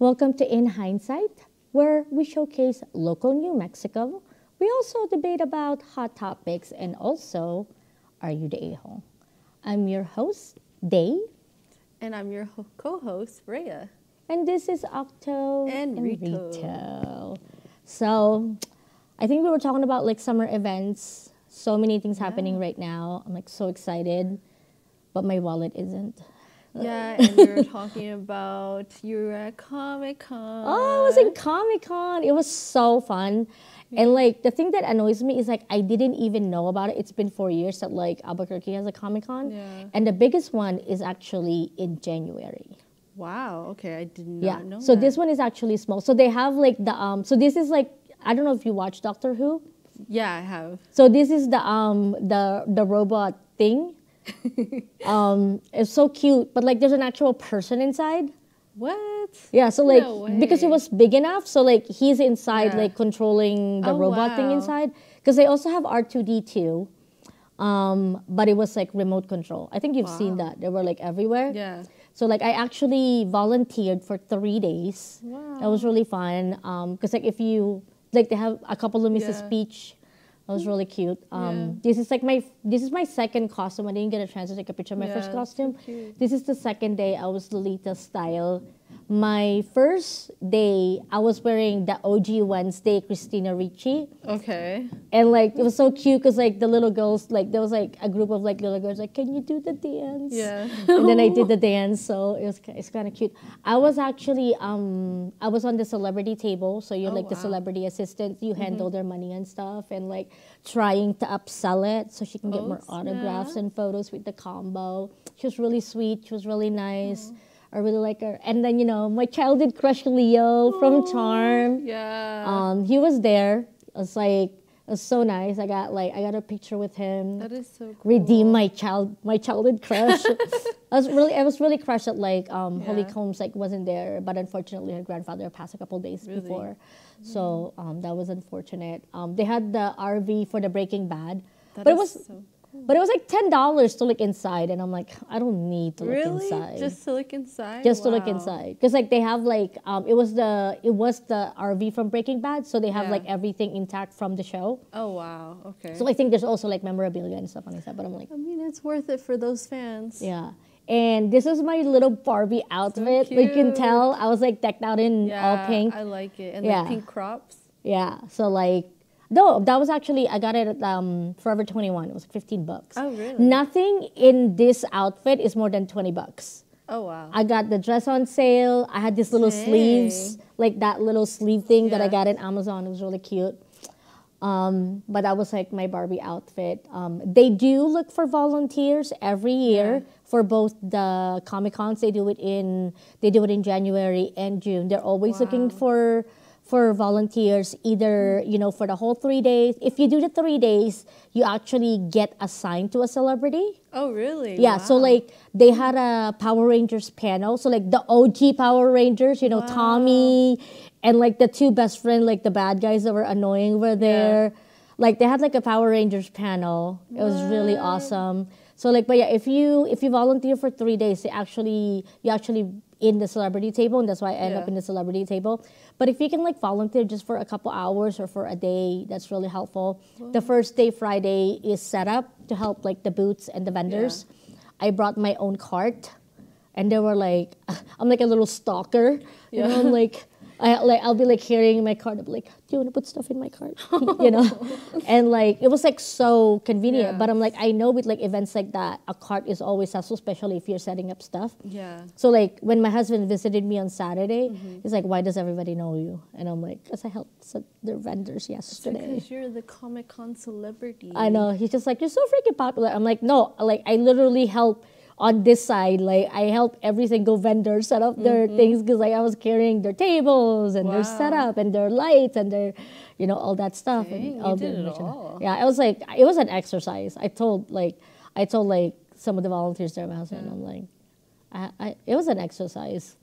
Welcome to In Hindsight, where we showcase local New Mexico. We also debate about hot topics and also, are you the a-hole? I'm your host, Dave. And I'm your co-host, Rhea. And this is Octo And Rito. So, I think we were talking about like summer events. So many things happening right now. I'm like so excited, but my wallet isn't. Yeah, and we were talking about you were at Comic-Con. Oh, I was in Comic-Con. It was so fun. And like the thing that annoys me is like I didn't even know about it. It's been 4 years that like Albuquerque has a Comic-Con. Yeah. And the biggest one is actually in January. Wow, okay, I did not know So that. this one is actually small. So they have like the so this is like, I don't know if you watch Doctor Who. Yeah, I have. So this is the robot thing. It's so cute, but like there's an actual person inside. What? Yeah, so like No because it way. was big enough, so like he's inside Yeah. like controlling the Oh, robot thing wow. inside. Because they also have R2D2, but it was like remote control. I think you've seen Wow. that. They were like everywhere. Yeah. So like I actually volunteered for 3 days. Wow. That was really fun. Because like if you like they have a couple of Mrs. Yeah. Speech. That was really cute. Yeah. This is my second costume. I didn't get a chance to take a picture of my first Yeah, costume. so cute. This is the second day I was Lolita style. My first day I was wearing the OG Wednesday Christina Ricci. Okay. And like it was so cute because like the little girls, like there was like a group of like little girls like, can you do the dance? Yeah. And then I did the dance, so it's kind of cute. I was actually I was on the celebrity table, so you're Oh, like the wow. celebrity assistant. You handle their money and stuff, and like trying to upsell it so she can get Oh, more autographs snap. and photos with the combo. She was really sweet. She was really nice. I really like her. And then my childhood crush Leo from Charm. Yeah. He was there. It was so nice. I got a picture with him. That is so cool. Redeem my childhood crush. I was really crushed that Holly Yeah. Combs like wasn't there, but unfortunately her grandfather passed a couple days Really? before, so that was unfortunate. They had the RV for the Breaking Bad, That but is it was so cool. but it was like $10 to look inside, and I'm like I don't need to look Really? inside. Just to look inside? Just to look Wow. inside, because like they have like it was the RV from Breaking Bad, so they have Yeah. like everything intact from the show. Oh, wow. Okay. So I think there's also like memorabilia and stuff on the side, but I'm like, I mean, it's worth it for those fans. yeah. And this is my little Barbie outfit. You can cute. tell I was like decked out in all pink. I like it. And Yeah. the pink crops. Yeah. So like, no, that was actually I got it at Forever 21. It was $15. Oh, really? Nothing in this outfit is more than $20. Oh, wow. I got the dress on sale. I had these little sleeves, like that little sleeve thing that I Yeah. got in Amazon. It was really cute. But that was like my Barbie outfit. They do look for volunteers every year Yeah. for both the Comic Cons. They do it in January and June. They're always looking Wow. for volunteers, either for the whole 3 days. If you do the 3 days, you actually get assigned to a celebrity. Oh, really? Yeah, so Wow. like they had a Power Rangers panel. So like the OG Power Rangers, Tommy and like the two best friends, like the bad guys that were annoying were there. Like they had like a Power Rangers panel. It was really What? awesome. So like, but yeah, if you volunteer for 3 days, you actually in the celebrity table, and that's why I end up Yeah. in the celebrity table. But if you can like volunteer just for a couple hours or for a day, that's really helpful. The first day, Friday, is set up to help like the booths and the vendors. I brought my own cart, and they were like, I'm like a little stalker. I'm like, I'll be like carrying my cart. I'll be like, do you want to put stuff in my cart? And like it was like so convenient. Yeah. But I'm like, I know with like events like that, a cart is always helpful, especially if you're setting up stuff. Yeah. So like when my husband visited me on Saturday, he's like, why does everybody know you? And I'm like, because I helped set their vendors yesterday. Because you're the Comic-Con celebrity. I know. He's just like, you're so freaking popular. I'm like, no, like I literally help on this side. Like I help every single vendor set up their things because like I was carrying their tables and their Wow. setup and their lights and their, all that stuff. Dang, and you all did the it merchandise. all. Yeah, it was an exercise. I told like some of the volunteers there, my husband, I'm like, it was an exercise.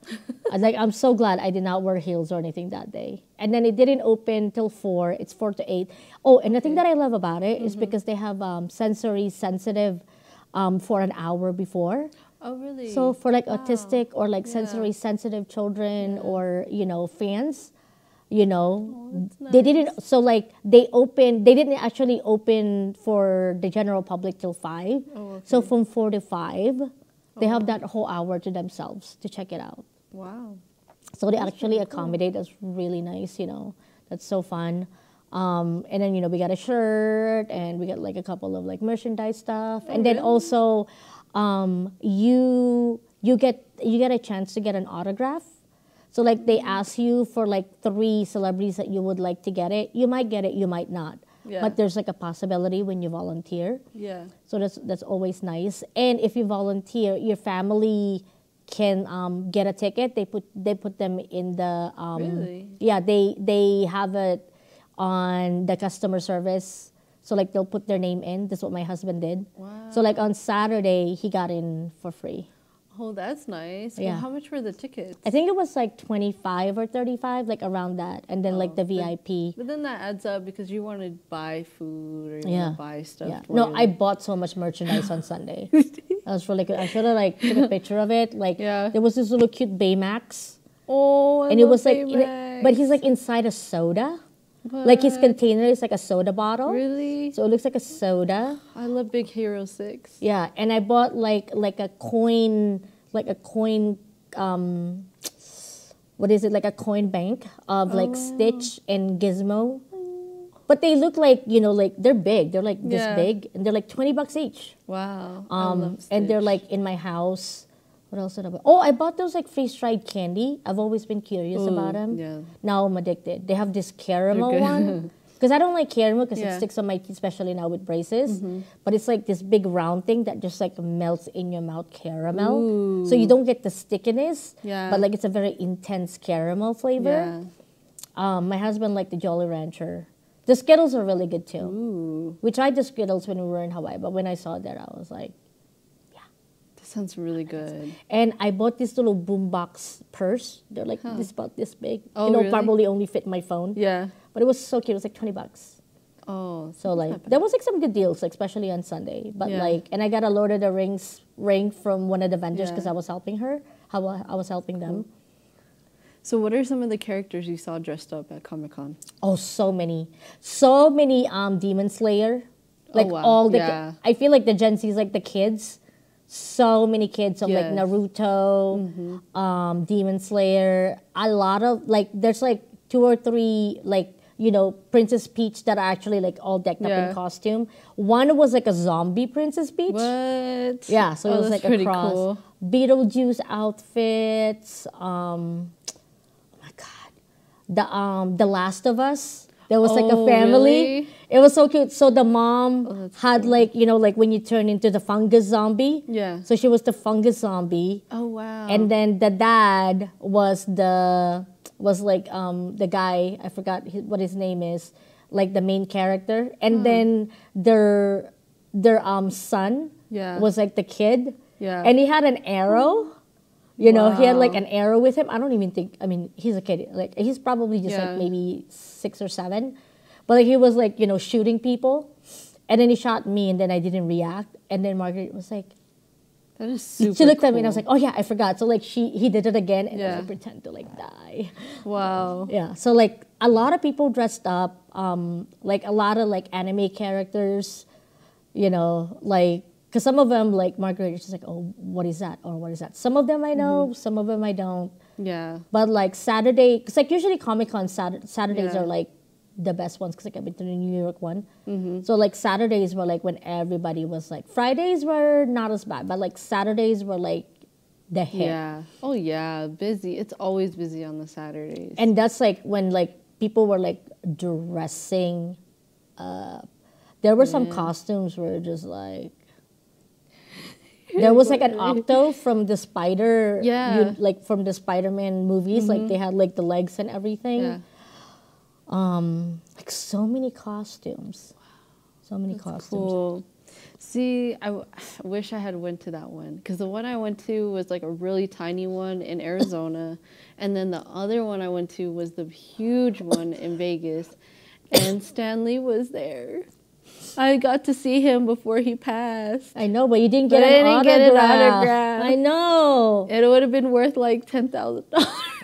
I'm so glad I did not wear heels or anything that day. And then it didn't open till 4. It's 4 to 8. Oh, and the thing that I love about it is because they have sensory sensitive for an hour before. Oh, really? So for like Wow. autistic or like Yeah. sensory sensitive children Yeah. or, fans, you know, Oh, that's they didn't, nice. so like they didn't actually open for the general public till 5. Oh, So okay. from 4 to 5, they Oh, have wow. that whole hour to themselves to check it out. Wow. So they That's actually pretty cool. accommodate us really nice, That's so fun. And then, we got a shirt and we got like a couple of like merchandise stuff. Oh, And then really? also you get a chance to get an autograph. So like they ask you for like 3 celebrities that you would like to get it. You might get it, you might not. Yeah. But there's like a possibility when you volunteer. Yeah. So that's always nice. And if you volunteer, your family can get a ticket. They put them in the Really? yeah, they have it on the customer service. So like they'll put their name in. That's what my husband did. Wow. So like on Saturday he got in for free. Oh, that's nice. Yeah. Well, how much were the tickets? I think it was like 25 or 35, like around that. And then like the Oh, VIP. But then that adds up because you want to buy food or you Yeah. want to buy stuff. Yeah. while No, you're I there. bought so much merchandise on Sunday. That was really good. I should have like took a picture of it. Like Yeah. there was this little cute Baymax. Oh, I And it love was like, but he's like Baymax. inside a soda. Like his What? container is like a soda bottle. Really? So it looks like a soda. I love Big Hero 6. Yeah, and I bought like a coin, what is it? Like a coin bank of like Stitch and Gizmo. But they look like, like they're big. They're like this Yeah. big, and they're like $20 each. Wow. I love And they're Stitch. like in my house. What else did I buy? Oh, I bought those like freeze-dried candy. I've always been curious Ooh, about them. yeah. Now I'm addicted. They have this caramel good. one. Because I don't like caramel because Yeah. it sticks on my teeth, especially now with braces. But it's like this big round thing that just like melts in your mouth caramel. So you don't get the stickiness. Yeah. But like it's a very intense caramel flavor. Yeah. My husband liked the Jolly Rancher. The Skittles are really good too. Ooh. We tried the Skittles when we were in Hawaii, but when I saw that, I was like, That sounds really good. and I bought this little boombox purse. They're like this about this big. Oh, really? Probably only fit my phone. Yeah. But it was so cute. It was like $20. Oh. So that's like not bad. there was like some good deals, like, especially on Sunday. But Yeah. like, and I got a Lord of the Rings ring from one of the vendors because Yeah. I was helping her. I was helping them. So what are some of the characters you saw dressed up at Comic-Con? Oh, so many Demon Slayer. Like wow. all the, Yeah. I feel like the Gen Z's like the kids. So many kids of like Yes. Naruto, Demon Slayer. A lot of like there's like 2 or 3 like Princess Peach that are actually like all decked up Yeah. in costume. One was like a zombie Princess Peach. What? Yeah, so it was that's like a pretty cross. cool. Beetlejuice outfits. Oh my god, the Last of Us. There was like a Oh, family. really? It was so cute. So the mom that's had cool. like like when you turn into the fungus zombie. Yeah. So she was the fungus zombie, Oh, wow. and then the dad was the guy. I forgot what his name is. Like the main character, and then their son Yeah. was like the kid. Yeah. And he had an arrow. He had like Wow. an arrow with him. I don't even think, he's a kid. Like he's probably just Yeah. like maybe 6 or 7. But like he was like, shooting people. And then he shot me and then I didn't react. And then Margaret was like, That is super she looked at me and I was cool. like, oh yeah, I forgot. So like he did it again and I Yeah. was like, pretend to like die. Wow. Yeah. So like a lot of people dressed up, like a lot of like anime characters, like, because some of them, like Margaret, is just like, oh, what is that? Or what is that? Some of them I know, some of them I don't. Yeah. But like Saturday, because like usually Comic-Con Saturdays Yeah. are like the best ones because like I've been to the New York one. So like Saturdays were like when everybody was like, Fridays were not as bad, but like Saturdays were like the hit. Yeah. Oh, yeah. Busy. It's always busy on the Saturdays. And that's like when like people were like dressing up. There were some costumes where just like, there was like an Octo from the Spider, Yeah. like from the Spider-Man movies, like they had like the legs and everything. yeah. Like so many costumes. So many costumes. Cool. See, I wish I had went to that one because the one I went to was like a really tiny one in Arizona, and then the other one I went to was the huge one in Vegas, and Stan Lee was there. I got to see him before he passed. I know, but you didn't But get I an didn't autograph. get an autograph. I know. It would have been worth like $10,000.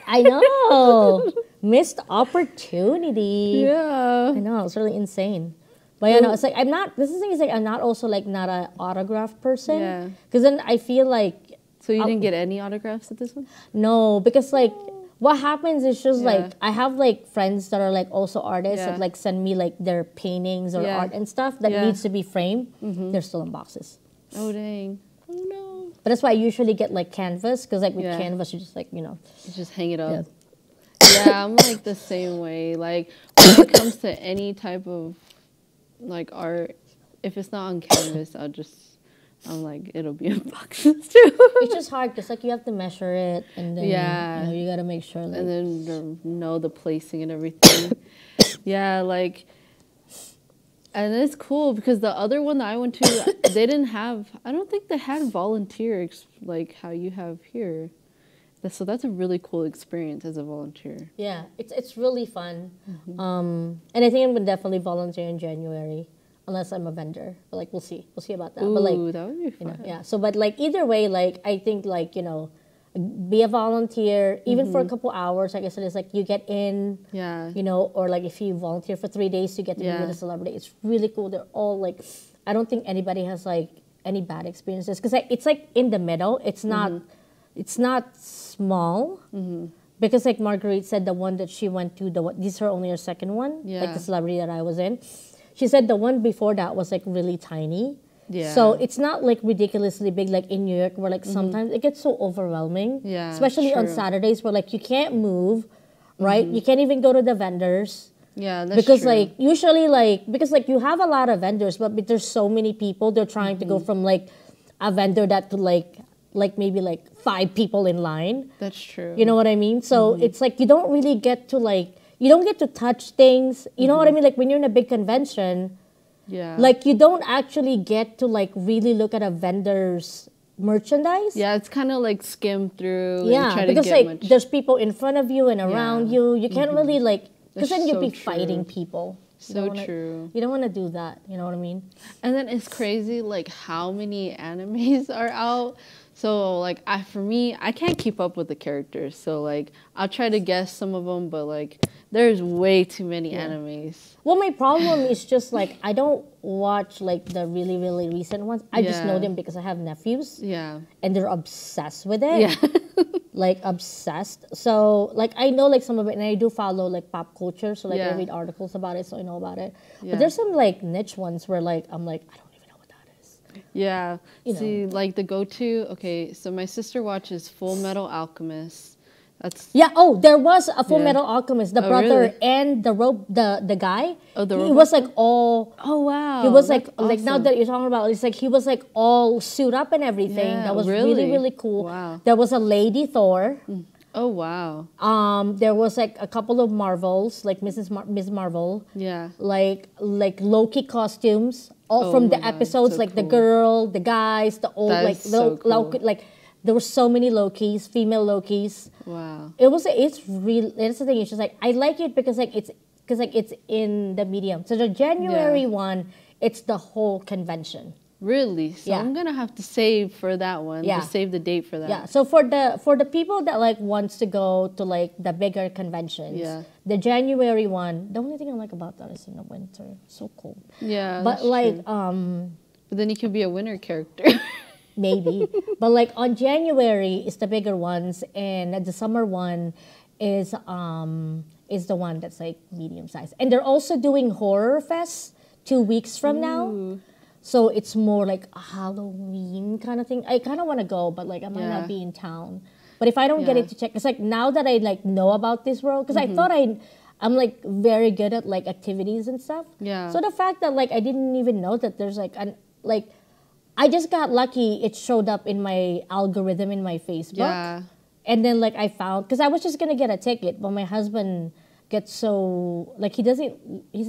I know. Missed opportunity. Yeah. I know, it's really insane. But you know, it's like I'm not. This is the thing is like I'm not also like not an autograph person. Yeah. Because then I feel like So you didn't get any autographs at this one? no, because like what happens is just Yeah. like I have like friends that are like also artists Yeah. that like send me like their paintings or Yeah. art and stuff that Yeah. needs to be framed. They're still in boxes. Oh, dang. Oh, no. But that's why I usually get like canvas because like with Yeah. canvas you just like you know. You just hang it up. Yeah. Yeah, I'm like the same way. Like when it comes to any type of like art, if it's not on canvas, I'm like, it'll be in boxes too. It's just hard because like you have to measure it and then Yeah. you know, you gotta make sure like And then know the placing and everything. Yeah, like, and it's cool because the other one that I went to, they didn't have, I don't think they had volunteers like how you have here. So that's a really cool experience as a volunteer. yeah, it's really fun. And I think I'm gonna definitely volunteer in January unless I'm a vendor. But like we'll see about that. Ooh, But like that would be you fun. know, yeah. So but like either way, like I think like you know, be a volunteer even for a couple hours. Like I said, it's like you get in. Yeah. You know, or like if you volunteer for 3 days, you get to meet Yeah. with a celebrity. It's really cool. They're all like, I don't think anybody has like any bad experiences because like, it's like in the middle. It's not, it's not small because like Marguerite said, the one that she went to, this is her only her second one, like Yeah. the celebrity that I was in. She said the one before that was like really tiny. Yeah. So it's not like ridiculously big like in New York where like sometimes it gets so overwhelming. Yeah, Especially on true. Saturdays where like you can't move, right? You can't even go to the vendors. Yeah, that's Because true. like usually like because like you have a lot of vendors but there's so many people they're trying to go from like a vendor that to like maybe like 5 people in line. That's true. You know what I mean? So it's like you don't really get to like you don't get to touch things. You know what I mean? Like when you're in a big convention, Yeah. like you don't actually get to like really look at a vendor's merchandise. Yeah, it's kind of like skim through. Yeah, and try because to get like much. there's people in front of you and around Yeah. you. You can't really like because That's then you'd so be true. fighting people. You So don't wanna- true. You don't want to do that. You know what I mean? And then it's crazy, like how many animes are out. So like for me, I can't keep up with the characters. So like I'll try to guess some of them, but like there's way too many animes. Well, my problem is just like I don't watch like the really really recent ones. I just know Yeah. them because I have nephews Yeah. and they're obsessed with it. Yeah. Like obsessed. So like I know like some of it and I do follow like pop culture. So like I Yeah. read articles about it so I know about it. Yeah. But there's some like niche ones where like I'm like I don't even know what that is. Yeah. You know. See, like the go-to. Okay, so my sister watches Full Metal Alchemist. That's Yeah. Oh, there was a Full Yeah. Metal Alchemist. The Oh, brother really? and the guy. Oh, the He robot was like all. oh wow. He was that's like now awesome. that you're talking about, it's like he was like all suit up and everything. Yeah, That was really really? really cool. Wow. There was a Lady Thor. Oh wow. There was like a couple of Marvels, like Ms. Marvel. Yeah. Like Loki costumes, all Oh from the my God, episodes, so like the cool. girl, the guys, the old That like is so cool. Loki, like there were so many Lokis, female Lokis. Wow. It's real. That's the thing. It's just like I like it because like it's in the medium. So the January Yeah. one, it's the whole convention. Really? So Yeah. I'm gonna have to save for that one. Yeah. Just save the date for that. Yeah. So for the people that like wants to go to like the bigger conventions, Yeah. the January one. The only thing I like about that is in the winter. So cold. Yeah. But that's like true. But then you could be a winter character. maybe. But like on January is the bigger ones, and the summer one is the one that's like medium size. And they're also doing Horror Fest 2 weeks from now. So it's more like a Halloween kind of thing. I kind of want to go, but like I might Yeah. not be in town. But if I don't get Yeah. it to check, it's like now that I like know about this world, because I thought I'm like very good at like activities and stuff. Yeah. So the fact that like I didn't even know that there's like I just got lucky. It showed up in my algorithm in my Facebook. Yeah. And then like I found, because I was just gonna get a ticket, but my husband gets so like he's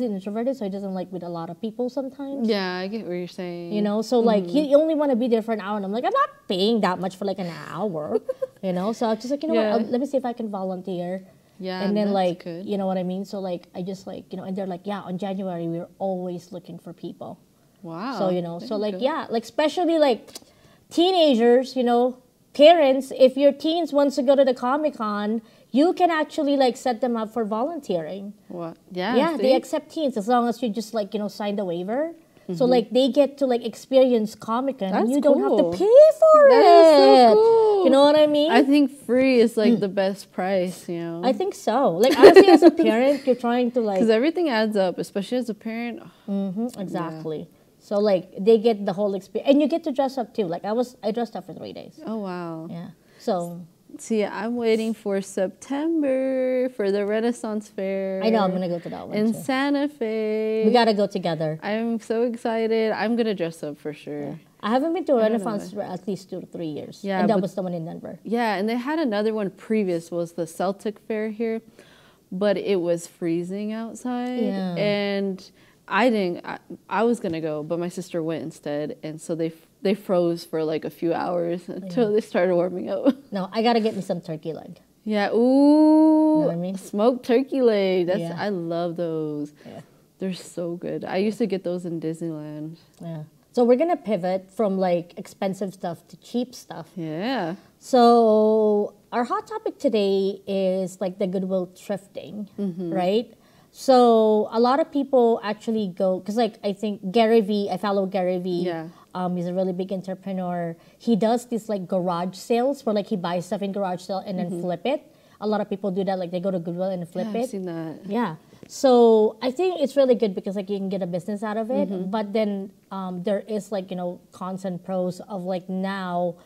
introverted, so he doesn't like with a lot of people sometimes. Yeah, I get what you're saying. You know, so like he only want to be there for an hour, and I'm like, I'm not paying that much for like an hour, you know. So I was just like, you know Yeah. what, let me see if I can volunteer. Yeah, And then that's like good. you know what I mean. So like I just like and they're like, yeah, on January we're always looking for people. Wow. So, you know, There so you like, go. yeah, like especially like teenagers, you know, parents, if your teens wants to go to the Comic-Con, you can actually like set them up for volunteering. What? Yeah. Yeah, See? they accept teens as long as you just like, you know, sign the waiver. So Mm-hmm. like they get to like experience Comic-Con and That's you don't have to cool. pay for That it. is so cool. You know what I mean? I think free is like the best price, you know. I think so. Like honestly, as a parent, you're trying to like because everything adds up, especially as a parent. exactly. So like they get the whole experience, and you get to dress up too. Like I dressed up for 3 days. Oh wow. Yeah. So See, I'm waiting for September for the Renaissance Fair. I know I'm gonna go to that one in too. Santa Fe. We gotta go together. I'm so excited. I'm gonna dress up for sure. I haven't been to a don't know Renaissance for at least 2 to 3 years. Yeah, and that but- was the one in Denver. Yeah, and they had another one previous was the Celtic Fair here, but it was freezing outside. Yeah. And I didn't. I was gonna go, but my sister went instead, and so they froze for like a few hours until they started warming up. No, I gotta get me some turkey leg. Yeah. Ooh. what I mean? Smoked turkey leg. That's Yeah. I love those. Yeah. They're so good. I used to get those in Disneyland. Yeah. So we're gonna pivot from like expensive stuff to cheap stuff. Yeah. So our hot topic today is like the Goodwill thrifting, Mm-hmm. right? So a lot of people actually go because like I think Gary Vee, I follow Gary Vee. Yeah. He's a really big entrepreneur. He does these like garage sales where like he buys stuff in garage sale and then flip it. A lot of people do that. Like they go to Goodwill and flip Mm-hmm. Yeah, it. I've seen that. Yeah. So I think it's really good because like you can get a business out of it. Mm-hmm. But then there is like, you know, cons and pros of like now,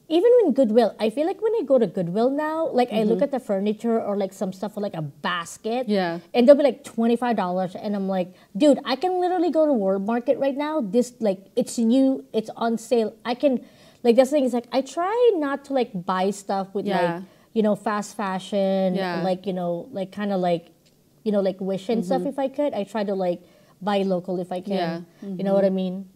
even when Goodwill, I feel like when I go to Goodwill now, like I look at the furniture or like some stuff for like a basket. Yeah. And they'll be like $25. And I'm like, dude, I can literally go to World Market right now. This like, it's new, it's on sale. I can, like that's the thing is like, I try not to like buy stuff with Yeah. like, you know, fast fashion, Yeah. like, you know, like kind of like, you know, like Wish and stuff if I could. I try to like buy local if I can. Yeah. You know what I mean?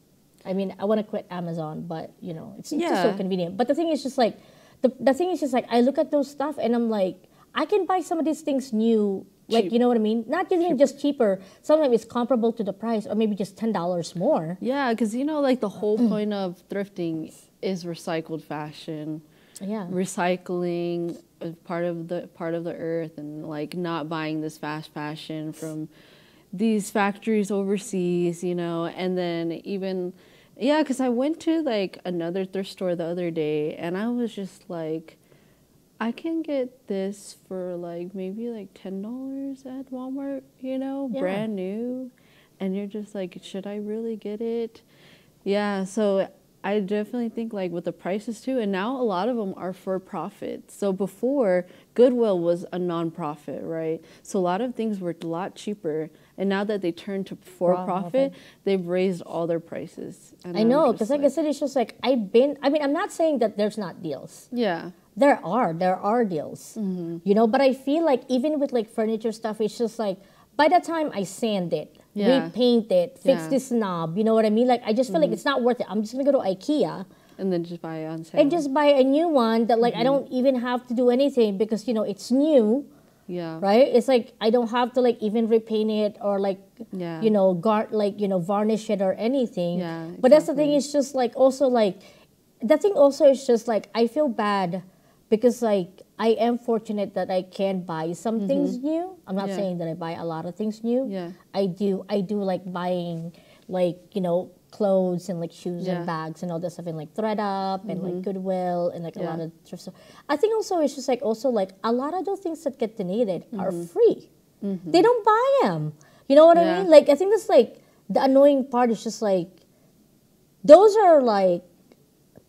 I mean, I want to quit Amazon, but you know, it's just Yeah. so convenient. But the thing is just like, the thing is just like, I look at those stuff and I'm like, I can buy some of these things new, like, Cheap. you know what I mean? Not even just cheaper. Sometimes it's comparable to the price or maybe just $10 more. Yeah, because you know, like the whole point of thrifting is recycled fashion. Yeah. Recycling is part of the earth, and like not buying this fast fashion from these factories overseas, you know. And then even yeah, because I went to like another thrift store the other day and I was just like, I can get this for like maybe like $10 at Walmart, you know, Yeah. brand new. And you're just like, should I really get it? Yeah, so I definitely think like with the prices too, and now a lot of them are for profit. So before, Goodwill was a non-profit, right? So a lot of things were a lot cheaper, and now that they turned to for-profit, Profit. they've raised all their prices. And I I'm know, just because like I said, it's just like, I mean, I'm not saying that there's not deals. yeah, There are deals, you know, but I feel like even with like furniture stuff, it's just like, by the time I sand it, Yeah. repaint it, fix Yeah. this knob, you know what I mean? Like, I just feel like it's not worth it. I'm just gonna go to IKEA and then just buy it on sale. and just buy a new one that like I don't even have to do anything because, you know, it's new, yeah, right? It's like I don't have to like even repaint it or like, Yeah. you know, varnish it or anything. Yeah, But that's the thing, exactly. it's just like also like, the thing also is just like, I feel bad because like I am fortunate that I can buy some things new. I'm not Yeah. saying that I buy a lot of things new. Yeah. I do like buying like, you know, clothes and like shoes Yeah. and bags and all that stuff in like ThredUp and like Goodwill and like a lot Yeah. of thrift store. I think also it's just like also like a lot of those things that get donated are free. They don't buy them. You know what I Yeah. mean? Like I think that's like the annoying part is just like those are like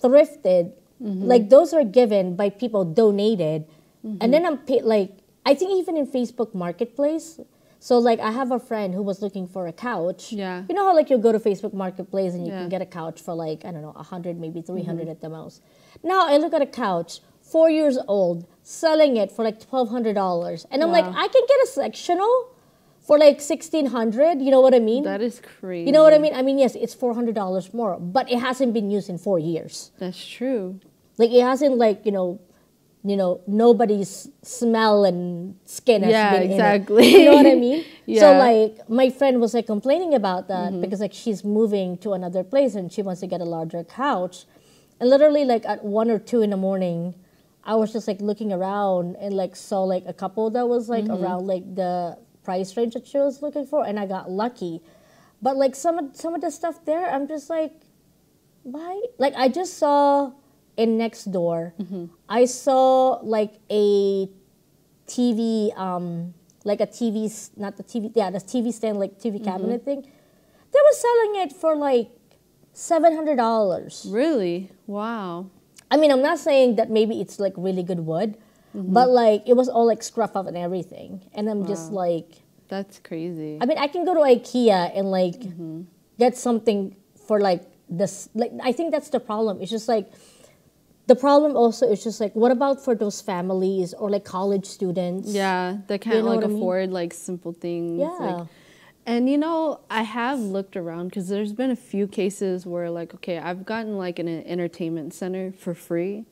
thrifted, like those are given by people donated, and then I'm paid. Like I think even in Facebook Marketplace. So like I have a friend who was looking for a couch. Yeah. You know how like you go to Facebook Marketplace and you Yeah. can get a couch for like I don't know 100 maybe 300 at the most. Now I look at a couch 4 years old selling it for like $1,200, and I'm like Wow. I can get a sectional for like 1,600. You know what I mean? That is crazy. You know what I mean? I mean, yes, it's $400 more, but it hasn't been used in 4 years. That's true. Like it hasn't like, you know, you know, nobody's smell and skin has Yeah, been exactly. in it. You know what I mean? Yeah. So like my friend was like complaining about that because like she's moving to another place and she wants to get a larger couch. And literally like at 1 or 2 in the morning, I was just like looking around and like saw like a couple that was like around like the price range that she was looking for, and I got lucky. But like some of the stuff there, I'm just like, why? Like I just saw in next door, I saw like a TV, like a TV, not the TV, yeah, the TV stand, like TV cabinet thing. They were selling it for like $700. Really? Wow. I mean, I'm not saying that maybe it's like really good wood, but like it was all like scruff up and everything. And I'm just like, That's crazy. I mean, I can go to IKEA and like get something for like this. Like, I think that's the problem. It's just like, the problem also is just like, what about for those families or like college students? Yeah, they can't You know like what I mean? afford like simple things. Yeah. Like, and you know, I have looked around because there's been a few cases where like, okay, I've gotten like an entertainment center for free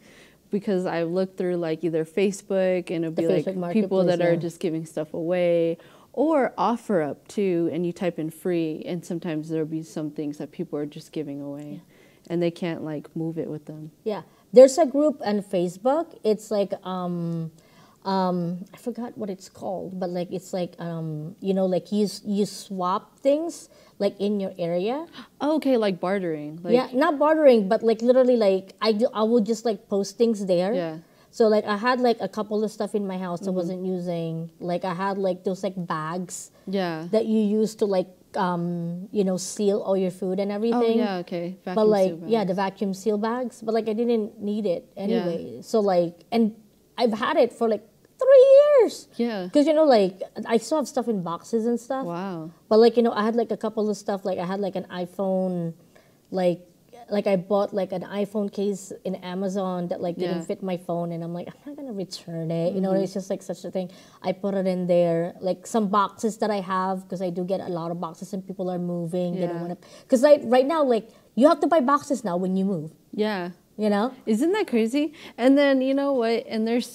because I've looked through like either Facebook and it'll The be like Facebook people that Marketplace, are yeah. just giving stuff away, or offer up too, and you type in free, and sometimes there'll be some things that people are just giving away, and they can't like move it with them. Yeah. There's a group on Facebook. It's like, I forgot what it's called, but like it's like you know, like you swap things like in your area. Oh, okay, like bartering. Like, Yeah, not bartering, but like literally like I would just like post things there. Yeah. So like I had like a couple of stuff in my house I wasn't using. Like I had like those like bags Yeah. that you use to like you know, seal all your food and Oh everything. yeah, okay. Vacuum But like seal yeah, bags. the vacuum seal bags. But like I didn't need it anyway. So like, and I've had it for like 3 years. Yeah. Because you know, like I still have stuff in boxes and stuff. Wow. But like, you know, I had like a couple of stuff. Like I had like an iPhone, like I bought like an iPhone case in Amazon that like didn't Yeah. fit my phone, and I'm like, I'm not gonna return it. You know, it's just like such a thing. I put it in there. Like some boxes that I have, because I do get a lot of boxes and people are moving. They don't Yeah. want to, because like right now, like you have to buy boxes now when you move. Yeah. You know. Isn't that crazy? And then you know what? And there's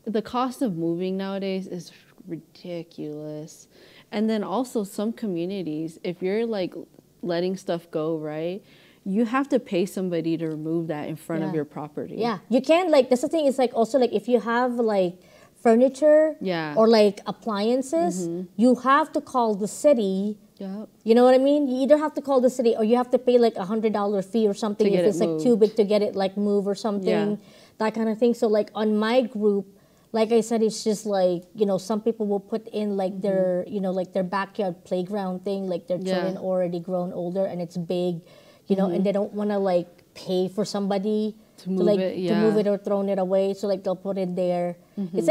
the cost of moving nowadays is ridiculous. And then also some communities, if you're like letting stuff go, right? You have to pay somebody to remove that in front of Yeah. your property. Yeah, you can like. That's the thing. Is like also like if you have like furniture, Yeah. or like appliances, you have to call the city. Yep. You know what I mean? You either have to call the city or you have to pay like $100 fee or something To if get it it's like too moved. big to get it like move or something, that kind of thing. So like on my group, like I said, it's just like, you know, some people will put in like their, you know, like their backyard playground thing, like their children Yeah. already grown older and it's big, you know, and they don't want to like pay for somebody To move like it, to move yeah. it or thrown it away. So like they'll put it there. It's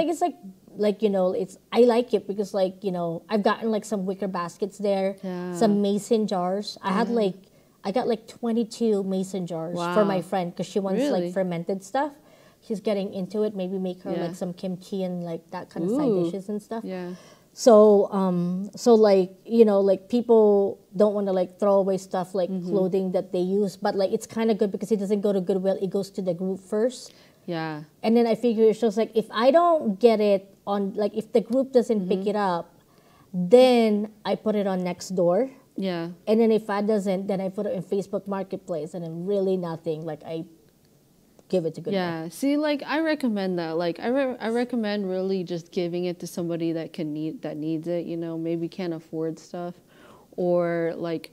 like, you know, it's, I like it because like, you know, I've gotten like some wicker baskets there, Yeah. some mason jars. I got like 22 mason jars for my Wow. friend because she wants Really? like fermented stuff. She's getting into it. Maybe make her Yeah. like some kimchi and like that kind of side Ooh. dishes and stuff. Yeah. So, so like, you know, like people don't want to like throw away stuff like clothing that they use, but like it's kind of good because it doesn't go to Goodwill. It goes to the group first. Yeah. And then I figure it's just like, if I don't get it on, like if the group doesn't pick it up, then I put it on Nextdoor. Yeah. And then if I doesn't, then I put it in Facebook Marketplace, and then really nothing. Like I give it to Goodwill. Yeah. See, like I recommend that. Like I recommend really just giving it to somebody that needs it. You know, maybe can't afford stuff, or like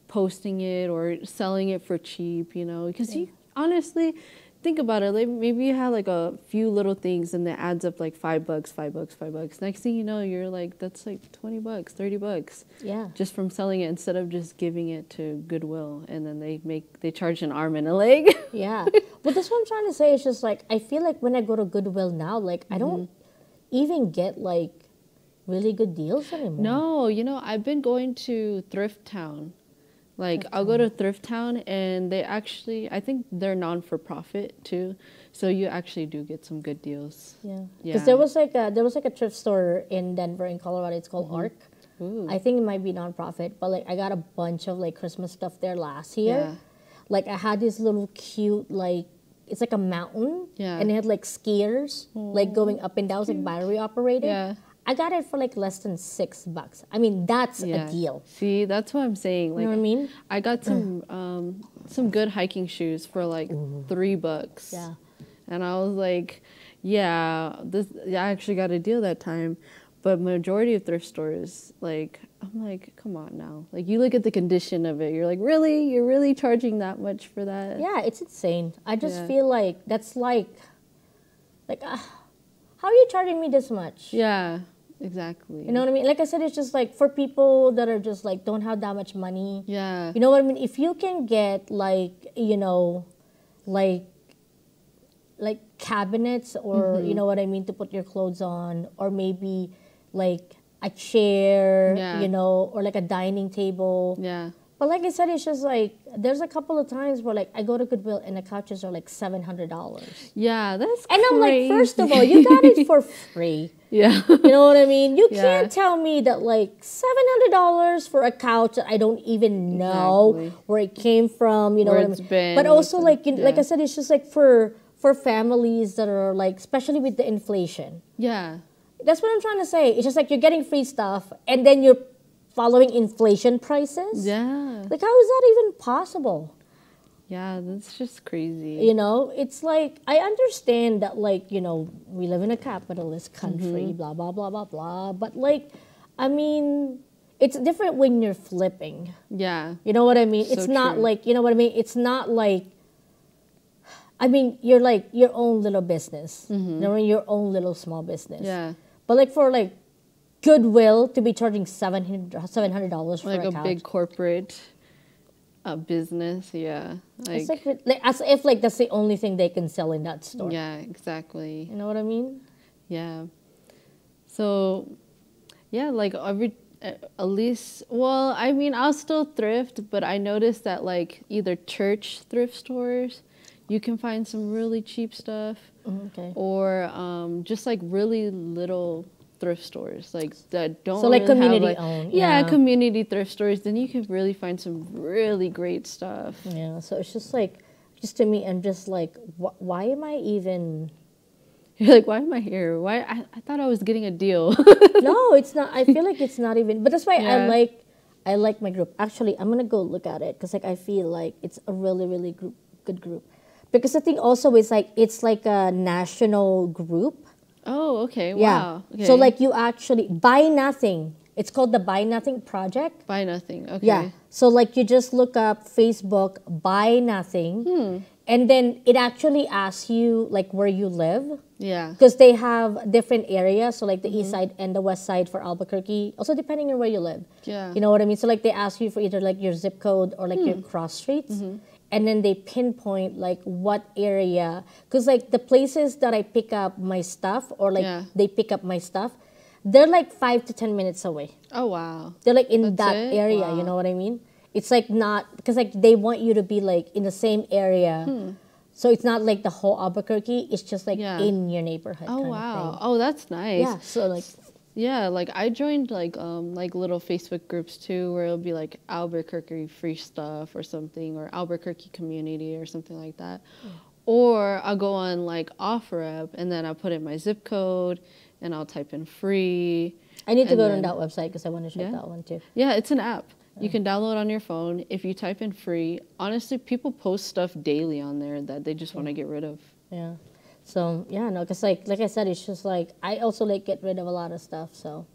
posting it or selling it for cheap. You know, because you honestly think about it. Like maybe you have like a few little things, and it adds up like $5, $5. Next thing you know, you're like, that's like $20, $30. Yeah. Just from selling it instead of just giving it to Goodwill, and then they charge an arm and a leg. Yeah. But that's what I'm trying to say. It's just like, I feel like when I go to Goodwill now, like I don't even get like really good deals anymore. No, you know, I've been going to Thrift Town. Like I'll go to Thrift Town, and they actually, I think they're non-for-profit too, so you actually do get some good deals. Yeah. Yeah. Because there was like a thrift store in Denver, in Colorado. It's called Arc. Ooh. I think it might be nonprofit, but like I got a bunch of like Christmas stuff there last year. Yeah. Like I had this little cute, like it's like a mountain. Yeah. And it had like skiers, like going up and down, it's like battery operated. Yeah. I got it for like less than $6. I mean, that's a deal. See, that's what I'm saying. Like, You know what I mean? I got some good hiking shoes for like $3. Yeah. And I was like, yeah, I actually got a deal that time. But majority of thrift stores, like, I'm like, come on now. Like, you look at the condition of it, you're like, really? You're really charging that much for that? Yeah, it's insane. I just feel like that's like how are you charging me this much? Yeah, exactly. You know what I mean? Like I said, it's just like for people that are just like don't have that much money. Yeah. You know what I mean? If you can get like, you know, like cabinets or, you know what I mean, to put your clothes on, or maybe like a chair, you know, or like a dining table. Yeah. But like I said, it's just like, there's a couple of times where like I go to Goodwill and the couches are like $700. Yeah, that's And crazy. I'm like, first of all, you got it for free. Yeah. You know what I mean? You can't tell me that like $700 for a couch that I don't even know where it came from, you know Where what I it's mean? been, But also like, like I yeah. said, it's just like for families that are like, especially with the inflation. Yeah. That's what I'm trying to say. It's just like you're getting free stuff and then you're following inflation prices. Yeah. Like, how is that even possible? Yeah, that's just crazy. You know, it's like, I understand that, like, you know, we live in a capitalist country, blah, blah, blah, blah, blah. But, like, I mean, it's different when you're flipping. Yeah. You know what I mean? So It's not true. like, you know what I mean? It's not like, I mean, you're like your own little business. You know, your own little small business. Yeah. But, like, for, like, Goodwill to be charging $700 for Like a a couch. big corporate business, yeah. It's like as if like that's the only thing they can sell in that store. Yeah, exactly. You know what I mean? Yeah. So, yeah, like at least, well, I mean, I'll still thrift, but I noticed that like either church thrift stores, you can find some really cheap stuff, Okay. or just like really little thrift stores, like that don't So like really have, community like, owned. yeah, community thrift stores. Then you can really find some really great stuff. Yeah. So it's just like, just to me, I'm just like, why am I even? You're like, why am I here? Why I thought I was getting a deal. No, it's not. I feel like it's not even. But that's why Yeah. I like my group. Actually, I'm gonna go look at it because like I feel like it's a really really good group. Because the thing also is like it's like a national group. Oh, okay. Yeah. Wow. Okay. So like you actually buy nothing. It's called the Buy Nothing Project. Buy nothing. Okay. Yeah. So like you just look up Facebook Buy Nothing, and then it actually asks you like where you live, Yeah. because they have different areas. So like the east side and the west side for Albuquerque. Also depending on where you live. Yeah. You know what I mean? So like they ask you for either like your zip code or like your cross streets. And then they pinpoint like what area, because like the places that I pick up my stuff or like they pick up my stuff, they're like 5 to 10 minutes away. Oh, wow. They're like in That's that it? area, Wow. you know what I mean? It's like not, because like they want you to be like in the same area. So it's not like the whole Albuquerque, it's just like Yeah. in your neighborhood. Oh, kind wow. Of thing. Oh, that's nice. Yeah, so like, Yeah, like I joined like little Facebook groups too, where it'll be like Albuquerque free stuff or something, or Albuquerque community or something like that. Or I'll go on like OfferUp and then I'll put in my zip code and I'll type in free. I need to And go then- on that website because I want to check Yeah. that one too. Yeah, it's an app. You can download on your phone. If you type in free, honestly, people post stuff daily on there that they just want to get rid of. Yeah. So yeah, no, because like I said, it's just like I also like get rid of a lot of stuff. So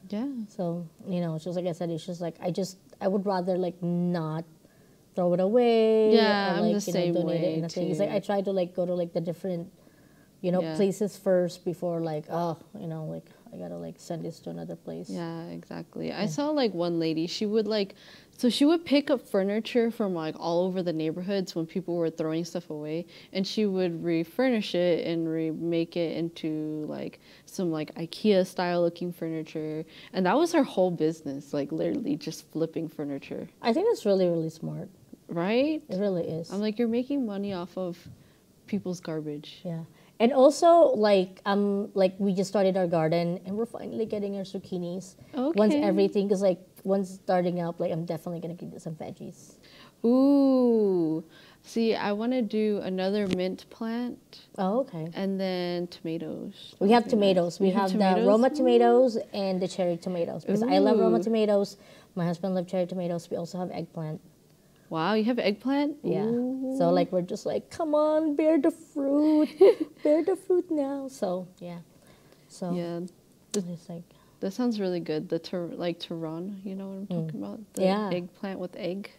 Yeah. you know, it's just like I said, it's just like I would rather like not throw it away. Yeah, or, I'm like, the you know, same donate it way, in a thing. It's like too. I try to like go to like the different, you know, Yeah. places first before like you know, like I gotta like send this to another place. Yeah, exactly. I saw like one lady, she would pick up furniture from like all over the neighborhoods when people were throwing stuff away, and she would refurnish it and remake it into like some like IKEA style looking furniture. And that was her whole business, like literally just flipping furniture. I think that's really really smart. Right? It really is. I'm like, you're making money off of people's garbage. Yeah. And also, like we just started our garden, and we're finally getting our zucchinis. Okay. Once everything, because like once starting out, like I'm definitely gonna give it some veggies. Ooh. See, I want to do another mint plant Oh, okay. and then tomatoes. We That have would be nice. tomatoes. We You have the tomatoes? Roma tomatoes and the cherry tomatoes. Because I love Roma Ooh. tomatoes. My husband loves cherry tomatoes. We also have eggplant. Wow, you have eggplant? Yeah. Ooh. So like we're just like, come on, bear the fruit, bear the fruit now. So yeah. So Yeah. it's like That sounds really good. The Tehran, you know what I'm talking about? The Yeah. eggplant with egg.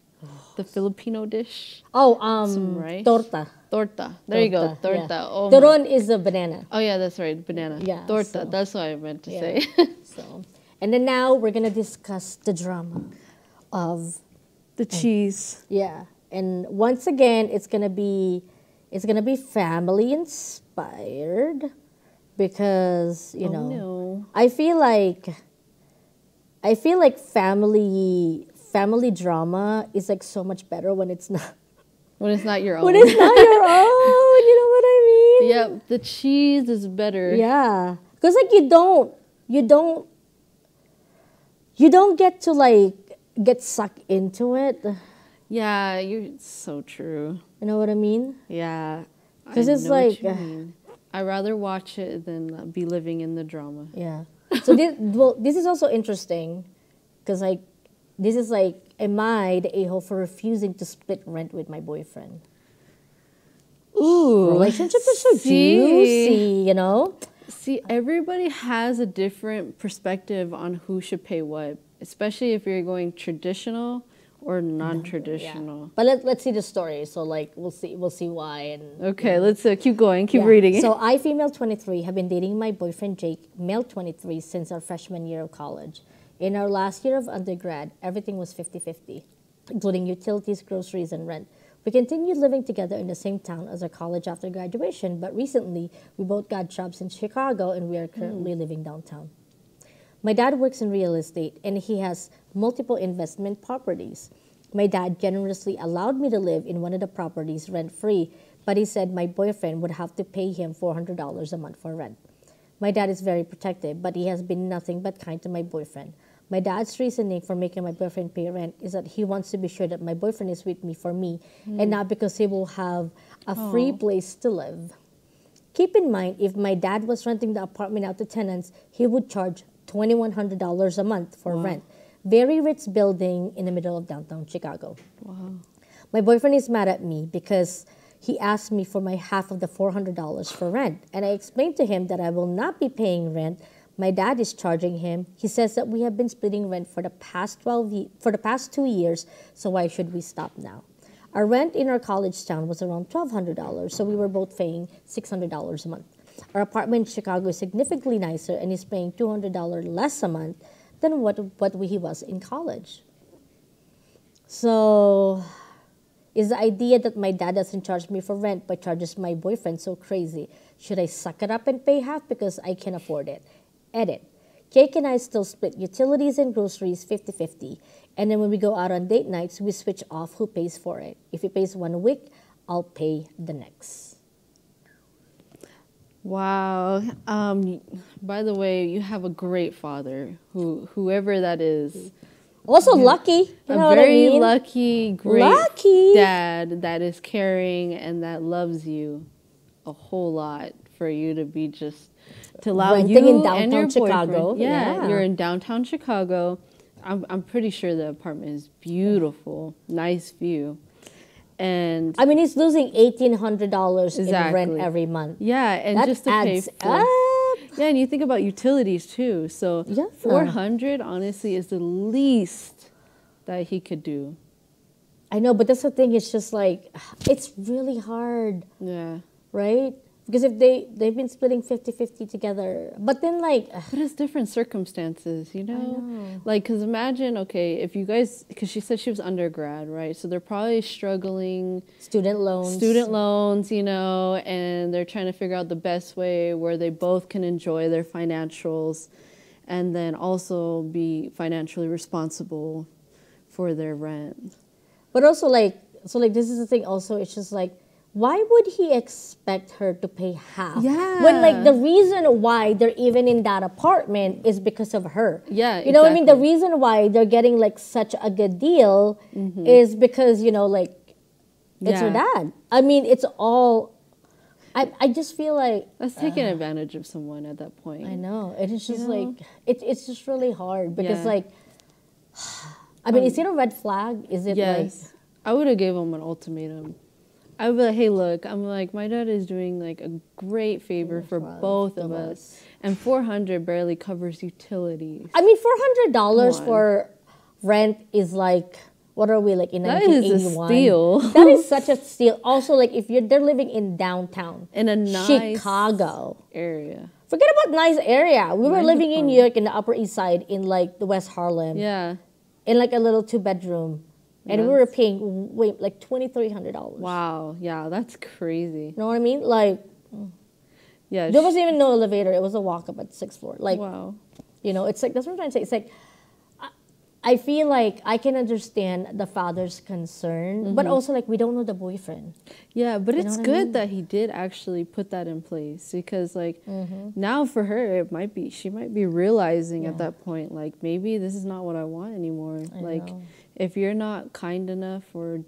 The Filipino dish. oh Some rice. torta. Torta. There you go. Torta, Torta. yeah. Oh, my. Turon is a banana. Oh yeah, that's right. Banana. Yeah, Torta. so- That's what I meant to Yeah. say. So and then now we're gonna discuss the drama of The cheese. yeah. And once again, it's gonna be family inspired because you know No. I feel like family drama is like so much better when it's not When it's not your own. when it's not your own. You know what I mean? Yep. The cheese is better. Yeah, because like you don't get to like get sucked into it. Yeah, you're so true. You know what I mean? Yeah. 'Cause I it's know what like, you mean. I'd rather watch it than be living in the drama. Yeah. So this is also interesting because like this is like, am I the a-hole for refusing to split rent with my boyfriend? Ooh. Relationships are so juicy, you know? See, everybody has a different perspective on who should pay what, especially if you're going traditional or non-traditional. But let's see the story. So like we'll see why and Okay, let's keep going, keep Yeah. reading. So I, female 23, have been dating my boyfriend Jake, male 23, since our freshman year of college. In our last year of undergrad, everything was 50-50, including utilities, groceries, and rent. We continued living together in the same town as our college after graduation, but recently we both got jobs in Chicago and we are currently living downtown. My dad works in real estate and he has multiple investment properties. My dad generously allowed me to live in one of the properties rent-free, but he said my boyfriend would have to pay him $400 a month for rent. My dad is very protective, but he has been nothing but kind to my boyfriend. My dad's reasoning for making my boyfriend pay rent is that he wants to be sure that my boyfriend is with me for me and not because he will have a free place to live. Keep in mind, if my dad was renting the apartment out to tenants, he would charge $2,100 a month for rent. Very rich building in the middle of downtown Chicago. Wow. My boyfriend is mad at me because he asked me for my half of the $400 for rent. And I explained to him that I will not be paying rent. My dad is charging him. He says that we have been splitting rent for the past 2 years, so why should we stop now? Our rent in our college town was around $1,200, so we were both paying $600 a month. Our apartment in Chicago is significantly nicer and is paying $200 less a month than what he was in college. So, is the idea that my dad doesn't charge me for rent but charges my boyfriend so crazy? Should I suck it up and pay half because I can afford it? Edit. Jake and I still split utilities and groceries 50-50. And then when we go out on date nights, we switch off who pays for it. If he pays 1 week, I'll pay the next. Wow. By the way, you have a great father, whoever that is. Also lucky. You know A what I very mean? lucky, great Lucky. dad that is caring and that loves you a whole lot for you to be just to allow Renting you in and downtown your Chicago. boyfriend. Yeah, Yeah. you're in downtown Chicago. I'm pretty sure the apartment is beautiful, nice view, and I mean, he's losing $1,800 in Exactly. rent every month. yeah, and That just to pay adds for. up. Yeah, and you think about utilities too. So Yeah. 400 honestly is the least that he could do. I know, but that's the thing. It's just like, it's really hard, Yeah. right? Because if they've been splitting 50-50 together, but then like, But it's different circumstances, you know? Like, because imagine, okay, if you guys, because she said she was undergrad, right? So they're probably struggling, student loans, you know, and they're trying to figure out the best way where they both can enjoy their financials and then also be financially responsible for their rent. But also like, so like this is the thing also, it's just like why would he expect her to pay half? Yeah. When like the reason why they're even in that apartment is because of her. Yeah, You know what I mean? The exactly. reason why they're getting like such a good deal is because, you know, like it's her Yeah. dad. I mean, it's all, I just feel like, That's taking advantage of someone at that point. I know. It is just You know? like, it's just really hard because Yeah. like, I mean, is it a red flag? Is it like, Yes. I would have gave him an ultimatum. I would be like, hey, look, I'm like, my dad is doing like a great favor for both of us. And $400 barely covers utilities. I mean, $400 Come on. for rent is like, what are we like in That is a 1981? steal. That is such a steal. Also, like if they're living in downtown, In a nice Chicago. area. Forget about nice area. We were Nice living in apartment. New York in the Upper East Side in like the West Harlem, Yeah. in like a little 2-bedroom, and we were paying like $2,300. Wow. Yeah, that's crazy. You know what I mean? Like Yeah. there wasn't even no elevator. It was a walk up at 6th floor. Like wow. you know, it's like that's what I'm trying to say. It's like I feel like I can understand the father's concern, but also like we don't know the boyfriend. Yeah, but You know it's what I good mean? that he did actually put that in place because, like, now for her, she might be realizing at that point, like, maybe this is not what I want anymore. Like, know. if you're not kind enough or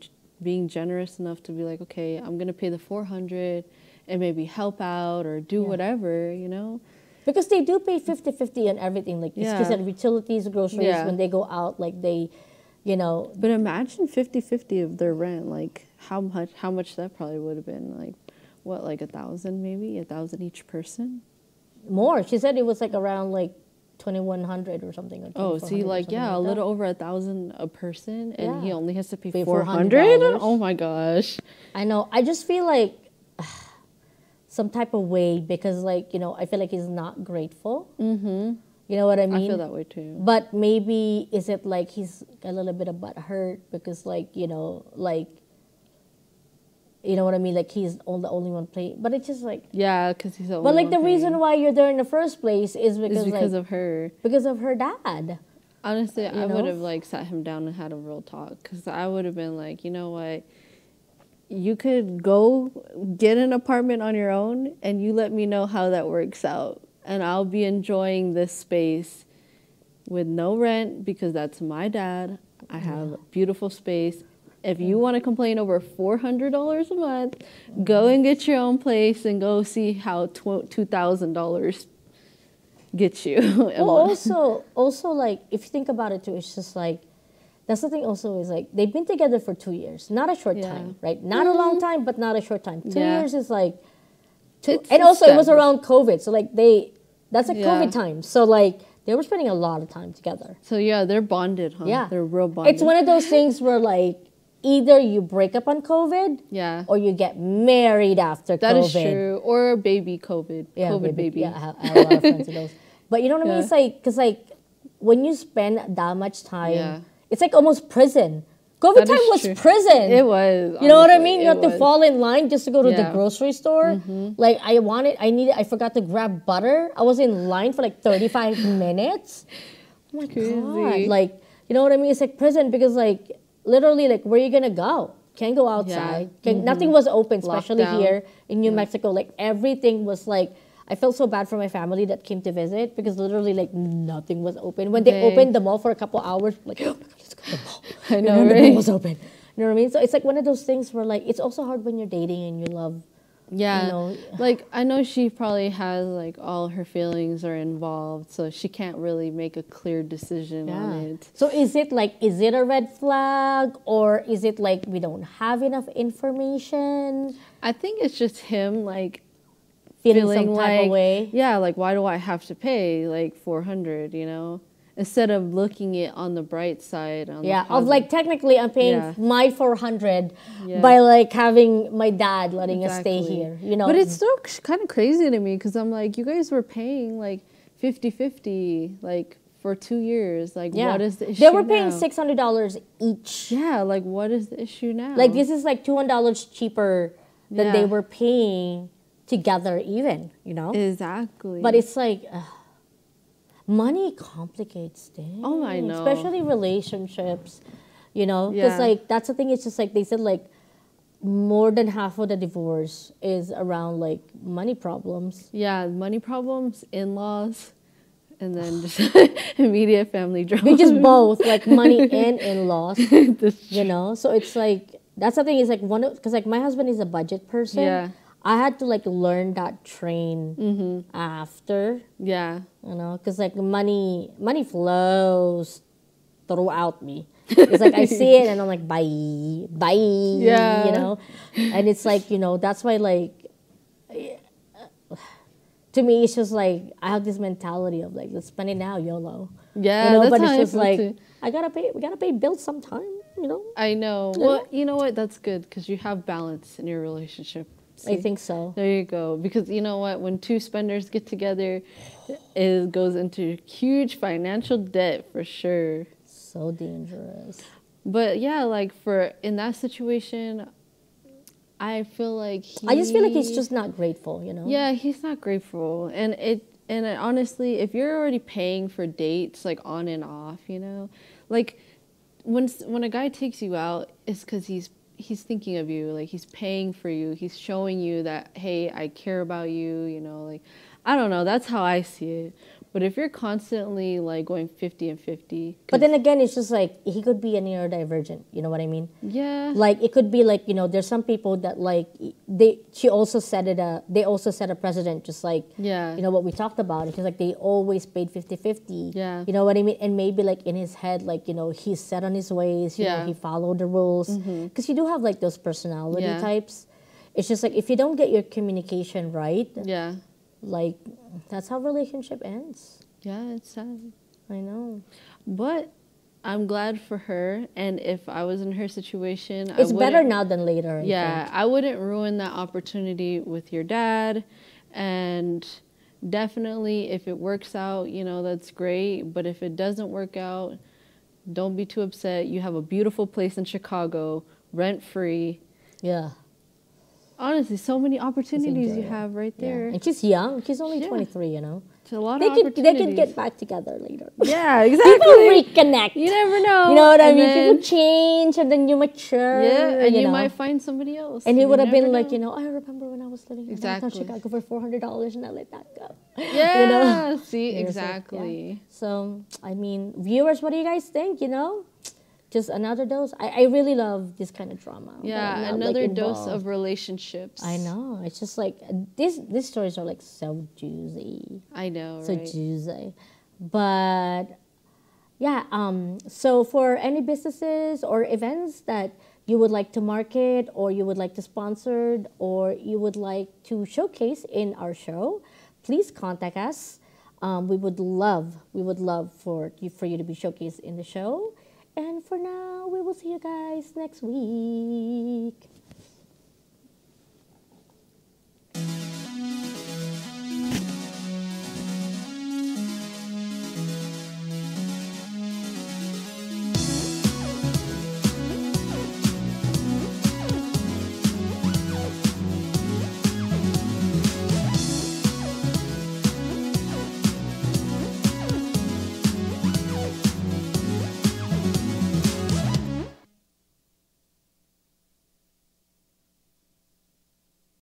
being generous enough to be like, okay, I'm gonna pay the $400 and maybe help out or do whatever, you know. Because they do pay 50-50 on everything. Like you said, utilities, groceries, Yeah. when they go out, like they, you know. But imagine 50-50 of their rent, like how much that probably would have been, like what, like 1,000 maybe, 1,000 each person. More. She said it was like around like 2,100 or something. Or Oh, see, 2,400 or like, something yeah, a like little over 1,000 a person, and he Yeah. only has to pay Pay $400. $400. Oh my gosh! that. I know. I just feel like some type of way because, like, you know, I feel like he's not grateful. Mm-hmm. You know what I mean? I feel that way too. But maybe is it like he's a little bit of butt hurt because, like, you know what I mean? Like he's the only one playing. But it's just like, Yeah, because he's the only but like one the paying. reason why you're there in the first place is because, is because like, of her. because of her dad. Honestly, I know? would have like sat him down and had a real talk because I would have been like, you know what? You could go get an apartment on your own, and you let me know how that works out, and I'll be enjoying this space with no rent because that's my dad. I have a beautiful space. If you want to complain over $400 a month, go and get your own place and go see how $2,000 gets you. a Well, month. also like if you think about it too, it's just like that's the thing. Also, is like they've been together for 2 years, not a short Yeah. time, right? Not a long time, but not a short time. 2 Yeah. years is like, It's and also it was established. around COVID, so like that's a Yeah. COVID time, so like they were spending a lot of time together. So yeah, they're bonded, huh? Yeah, They're real bonded. It's one of those things where like either you break up on COVID, Yeah. or you get married after That COVID. is true. Or baby COVID. Yeah, COVID baby. Yeah, I have a lot of friends of those. But you know what I mean? Yeah. It's like, because like when you spend that much time, Yeah. it's like almost prison. COVID That time is was true. prison. It was. You know what I honestly, mean? You it have to was. fall in line just to go to the Yeah. Mm-hmm. grocery store. Like I forgot to grab butter. I was in line for like 35 minutes. Oh my Crazy. God. Like, you know what I mean? It's like prison because like literally like where are you gonna go? Can't go outside. Nothing was open, especially Lockdown. here in New Mexico. Like everything was like, I felt so bad for my family that came to visit because literally like nothing was open. When they Dang. opened the mall for a couple hours, like, oh my God, let's go to the mall. I know, And then the right? mall was open. You know what I mean? So it's like one of those things where like it's also hard when you're dating and you love. Yeah. You know. Like, I know she probably has, like, all her feelings are involved, so she can't really make a clear decision on it. So is it a red flag or is it like we don't have enough information? I think it's just him, like, Feeling some type like, of way? yeah, like, why do I have to pay, like, $400, you know? Instead of looking it on the bright side. On Yeah, the of like positive. technically I'm paying Yeah. my 400 Yeah. by like having my dad letting us stay Exactly. here, you know. But it's still kind of crazy to me because I'm like, you guys were paying like 50-50, like for 2 years. Like, what is the issue They were paying now? $600 each. Yeah, like, what is the issue now? Like this is like $200 cheaper than Yeah. they were paying together even, you know. Exactly. But it's like money complicates things. Oh, I know. Especially relationships, you know. Because Yeah. like that's the thing. It's just like they said like more than half of the divorce is around like money problems. Yeah, money problems, in-laws, and then just immediate family drama. Which is both like money and in-laws, you know. So it's like that's the thing is like because like my husband is a budget person. Yeah. I had to like learn that train after, Yeah. you know, because like money flows throughout me. It's like I see it and I'm like bye, Yeah. you know, and it's like, you know, that's why like to me it's just like I have this mentality of like let's spend it now, YOLO. Yeah, you know, that's but how it's I just feel like too. we gotta pay bills sometime, you know. I know. Well, you know what? That's good because you have balance in your relationship. I See? think so. There you go. Because you know what? When two spenders get together, it goes into huge financial debt for sure. So dangerous. But yeah, like for in that situation, I feel like I just feel like he's just not grateful, you know. yeah, he's not grateful, and honestly, if you're already paying for dates like on and off, you know, like when a guy takes you out, it's because he's thinking of you, like he's paying for you, he's showing you that hey, I care about you, you know, like I don't know, that's how I see it. But if you're constantly like going 50 and 50, But then again, it's just like he could be a neurodivergent. You know what I mean? yeah, Like it could be like, you know, there's some people that like they also set a precedent, just like yeah, you know what we talked about. It's just like they always paid 50-50. Yeah. You know what I mean? And maybe like in his head, like, you know, he's set on his ways, you know, Yeah. he followed the rules. Because you do have like those personality Yeah. types. It's just like if you don't get your communication right, yeah, like that's how relationship ends. yeah, it's sad. I know. But I'm glad for her, and if I was in her situation, It's better wouldn't- now than later. I Yeah, think. I wouldn't ruin that opportunity with your dad, and definitely if it works out, you know, that's great. But if it doesn't work out, don't be too upset. You have a beautiful place in Chicago, rent free. Yeah. Honestly, so many opportunities you enjoy it. have right Yeah. there. And she's young. She's only Yeah. 23, you know. It's a lot They of could opportunities. get back together later. Yeah, People exactly. reconnect. You never know. You know what I And mean? then- People change and then you mature. Yeah, and you know? might find somebody else. And he You would have been never like, know. you know, I remember when I was living in downtown Exactly. Chicago for $400 and I let that go. Yeah, You know? see, It was like, exactly. yeah. So, I mean, viewers, what do you guys think? You know? Just another dose. I really love this kind of drama. that Yeah, I'm not, another like, dose involved. of relationships. I know. It's just like, these stories are like so juicy. I know, So right? juicy. But yeah, so for any businesses or events that you would like to market or you would like to sponsor or you would like to showcase in our show, please contact us. We would love for you to be showcased in the show. And for now, we will see you guys next week.